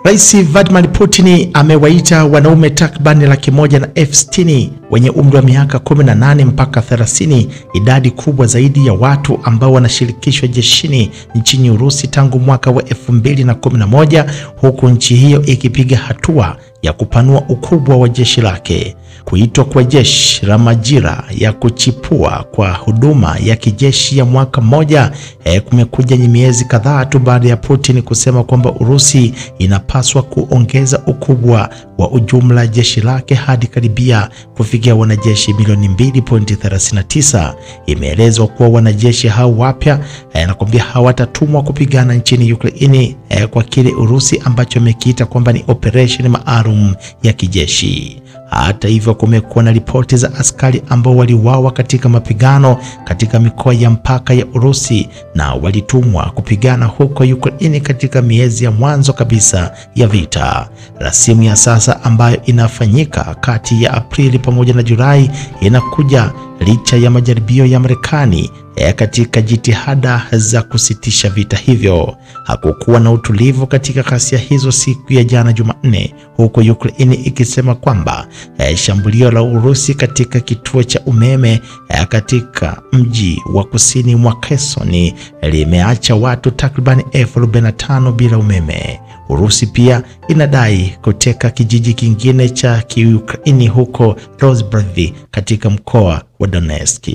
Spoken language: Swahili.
Rais Vladimir Putin amewaita wanaume takribani 160,000 wenye umri wa miaka 18 mpaka 30, idadi kubwa zaidi ya watu ambao wanashirikishwa jeshini nchini Urusi tangu mwaka wa 2011, huku nchi hiyo ikipiga hatua ya kupanua ukubwa wa jeshi lake. Kuitwa kwa jeshi la majira ya kuchipua kwa huduma ya kijeshi ya mwaka mmoja kumekuja miezi kadhaa tu baada ya Putin kusema kwamba Urusi inapaswa kuongeza ukubwa wa ujumla jeshi lake hadi karibia kufikia wanajeshi milioni 2.39. Imeelezwa kuwa wanajeshi hao wapya nakwambia hawatatumwa kupigana nchini Ukraine kwa kile Urusi ambacho amekiita kwamba ni operation maalum ya kijeshi. Hata hivyo, kumekuwa na ripoti za askari ambao waliuawa katika mapigano katika mikoa ya mpaka ya Urusi na walitumwa kupigana huko Ukraine katika miezi ya mwanzo kabisa ya vita. Rasimu ya sasa ambayo inafanyika kati ya Aprili pamoja na Julai inakuja licha ya majaribio ya Marekani katika jitihada za kusitisha vita hivyo. Hakukuwa na utulivu katika ghasia hizo siku ya jana Jumanne, huko Ukraine ikisema kwamba shambulio la Urusi katika kituo cha umeme katika mji wa kusini mwa Kherson limeacha watu takribani 45,000 bila umeme. Urusi pia inadai kuteka kijiji kingine cha Kiukraini huko Rozhbrov katika mkoa wa Donetsk.